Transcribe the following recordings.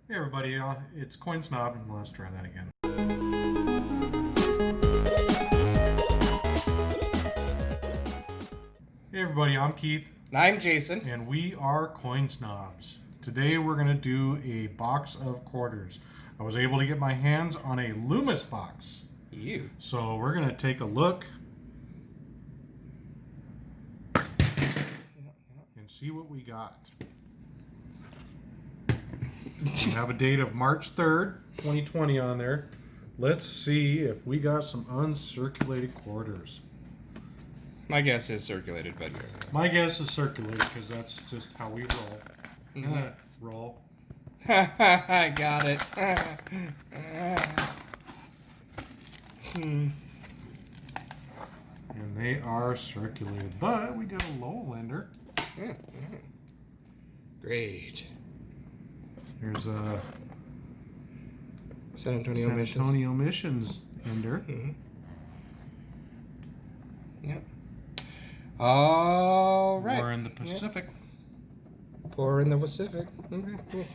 Hey everybody, it's Coin Snob, and let's try that again. Hey everybody, I'm Keith, And I'm Jason. and we are Coin Snobs. Today we're going to do a box of quarters. I was able to get my hands on a Loomis box. You. So we're going to take a look and see what we got. We have a date of March 3rd, 2020 on there. Let's see if we got some uncirculated quarters. My guess is circulated, but My guess is circulated because that's just how we roll. Mhm. Roll. I got it. And they are circulated, but we got a Lowlander. Great. There's a San Antonio San missions. Antonio missions ender. Yep. All right. War in the Pacific. Pour in the Pacific. Okay.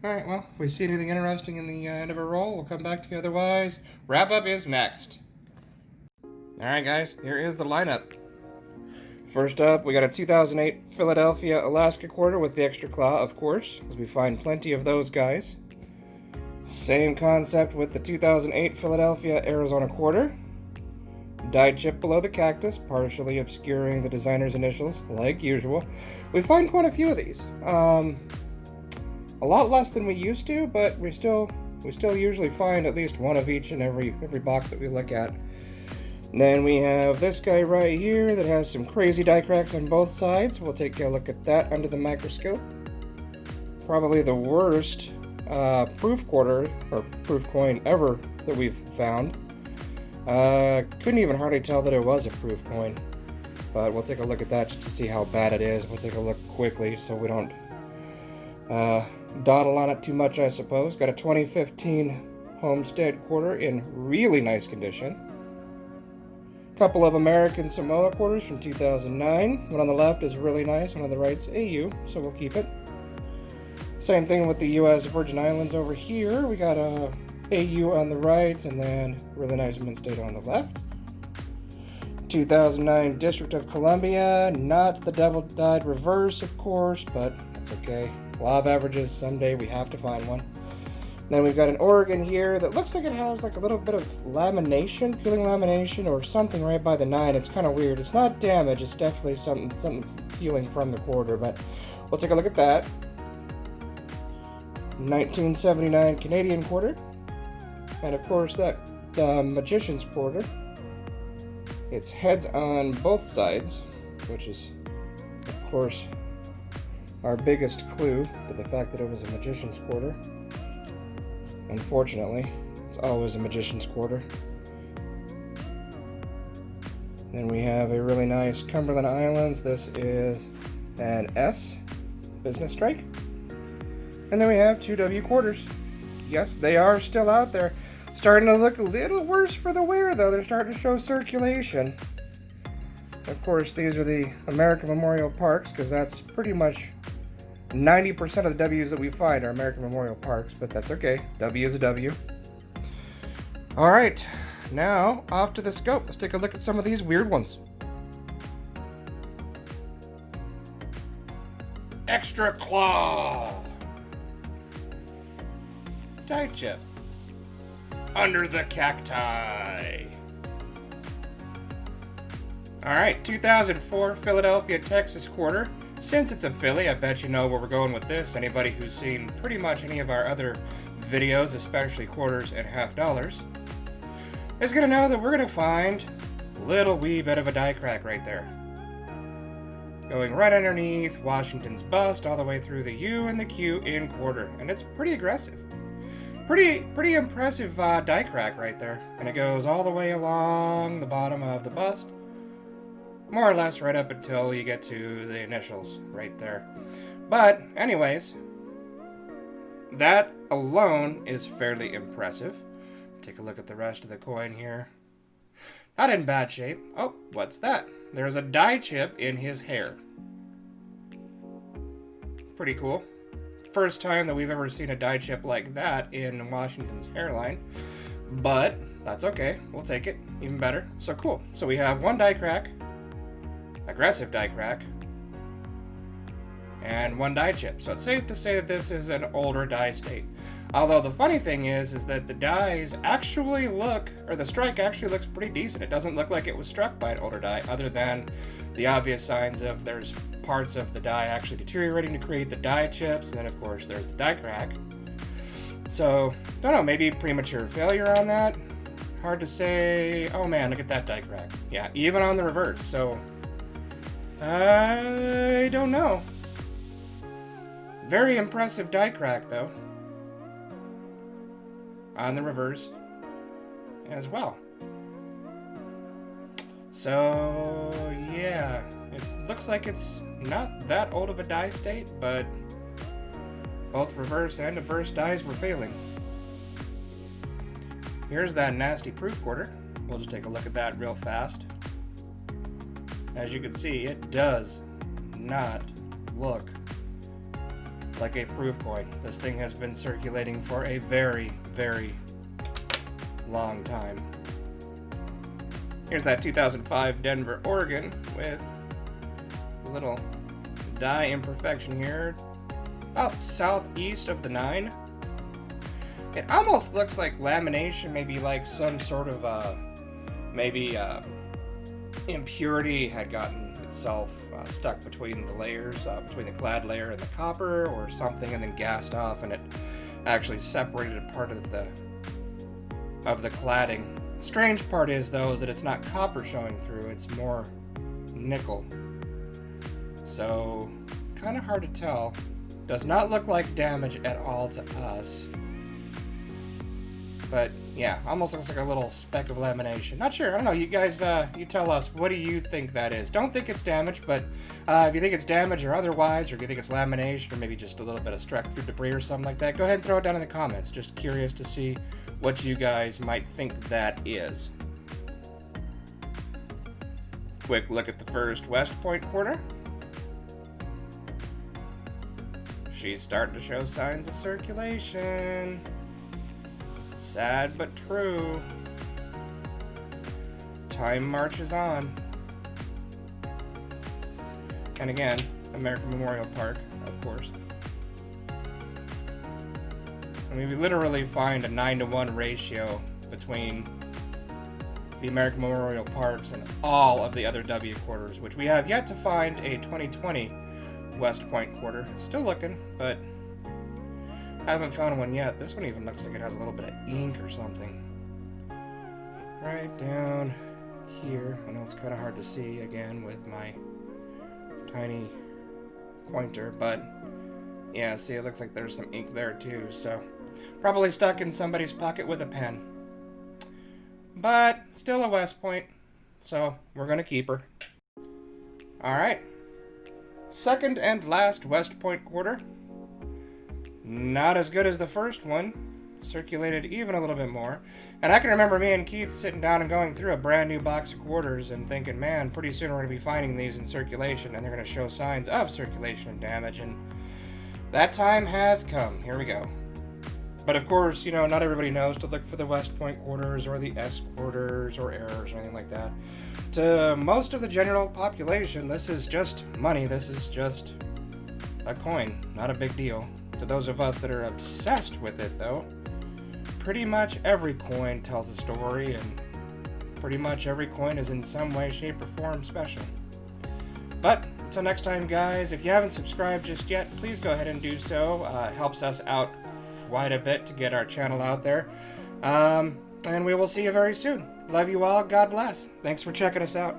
All right. Well, if we see anything interesting in the end of a roll, we'll come back to you. Otherwise, wrap up is next. All right, guys. Here is the lineup. First up, we got a 2008 Philadelphia Alaska quarter with the extra claw, of course, as we find plenty of those guys. Same concept with the 2008 Philadelphia Arizona quarter. Dyed chip below the cactus, partially obscuring the designer's initials, like usual. We find quite a few of these. A lot less than we used to, but we still usually find at least one of each in every box that we look at. And then we have this guy right here that has some crazy die cracks on both sides. We'll take a look at that under the microscope. Probably the worst proof quarter or proof coin ever that we've found. Couldn't even hardly tell that it was a proof coin, but we'll take a look at that just to see how bad it is. We'll take a look quickly so we don't dawdle on it too much, I suppose. Got a 2015 Homestead quarter in really nice condition. Couple of American Samoa quarters from 2009. One on the left is really nice, one on the right's AU, so we'll keep it. Same thing with the U.S. Virgin Islands over here. We got a AU on the right, and then really nice mint state on the left. 2009 District of Columbia, not the double-dyed reverse, of course, but that's okay. Law of averages, someday we have to find one. Then we've got an Oregon here that looks like it has like a little bit of lamination, peeling lamination or something right by the 9. It's kind of weird. It's not damage, it's definitely something's peeling from the quarter, but we'll take a look at that. 1979 Canadian quarter. And of course that Magician's quarter. It's heads on both sides, which is of course our biggest clue to the fact that it was a Magician's quarter. Unfortunately, it's always a Magician's quarter. Then we have a really nice Cumberland Islands. This is an S business strike. And then we have 2W quarters. Yes, they are still out there. Starting to look a little worse for the wear, though. They're starting to show circulation. Of course, these are the American Memorial Parks, because that's pretty much 90% of the W's that we find are American Memorial Parks, but that's okay. W is a W. All right, now off to the scope. Let's take a look at some of these weird ones. Extra claw. Die chip. Under the cacti. All right, 2004 Philadelphia, Texas quarter. Since it's a Philly, I bet you know where we're going with this. Anybody who's seen pretty much any of our other videos, especially quarters and half dollars, is gonna know that we're gonna find a little wee bit of a die crack right there. Going right underneath Washington's bust all the way through the U and the Q in quarter. And it's pretty aggressive. Pretty impressive die crack right there. And it goes all the way along the bottom of the bust. More or less right up until you get to the initials right there. But anyways, that alone is fairly impressive. Take a look at the rest of the coin here. Not in bad shape. Oh, what's that? There's a die chip in his hair. Pretty cool. first time that we've ever seen a die chip like that in Washington's hairline. But that's okay. We'll take it. Even better. So cool. So we have one die crack, aggressive die crack, and one die chip. So it's safe to say that this is an older die state. Although the funny thing is that the dies actually look, or the strike actually looks pretty decent. It doesn't look like it was struck by an older die, other than the obvious signs of there's parts of the die actually deteriorating to create the die chips, and then of course there's the die crack. So, don't know, maybe premature failure on that? Hard to say. Oh man, look at that die crack. Yeah, even on the reverse, so I don't know. Very impressive die crack though. On the reverse as well. So yeah, it looks like it's not that old of a die state, but both reverse and inverse dies were failing. Here's that nasty proof quarter. We'll just take a look at that real fast. As you can see, it does not look like a proof coin. This thing has been circulating for a very, very long time. Here's that 2005 Denver, Oregon with a little die imperfection here. About southeast of the 9. It almost looks like lamination, maybe like some sort of impurity had gotten itself stuck between the layers, between the clad layer and the copper or something, and then gassed off, and it actually separated a part of the cladding. Strange part is though is that it's not copper showing through, it's more nickel. So kind of hard to tell. Does not look like damage at all to us. But yeah, almost looks like a little speck of lamination. Not sure, I don't know, you guys, you tell us, what do you think that is? Don't think it's damage, but if you think it's damage or otherwise, or if you think it's lamination, or maybe just a little bit of struck through debris or something like that, go ahead and throw it down in the comments. Just curious to see what you guys might think that is. Quick look at the first West Point quarter. She's starting to show signs of circulation. Sad but true. Time marches on. And again, American Memorial Park, of course. I mean, we literally find a 9-to-1 ratio between the American Memorial Parks and all of the other W quarters, which we have yet to find a 2020 West Point quarter. Still looking, but haven't found one yet. This one even looks like it has a little bit of ink or something. Right down here. I know it's kind of hard to see again with my tiny pointer, but yeah, see, it looks like there's some ink there too, so probably stuck in somebody's pocket with a pen. But still a West Point, so we're gonna keep her. Alright. Second and last West Point quarter. Not as good as the first one. Circulated even a little bit more. And I can remember me and Keith sitting down and going through a brand new box of quarters and thinking, man, pretty soon we're going to be finding these in circulation and they're going to show signs of circulation and damage. And that time has come. Here we go. But of course, you know, not everybody knows to look for the West Point quarters or the S quarters or errors or anything like that. To most of the general population, this is just money. This is just a coin. Not a big deal. To those of us that are obsessed with it, though, pretty much every coin tells a story, and pretty much every coin is in some way, shape, or form special. But until next time, guys, if you haven't subscribed just yet, please go ahead and do so. It helps us out quite a bit to get our channel out there. And we will see you very soon. Love you all. God bless. Thanks for checking us out.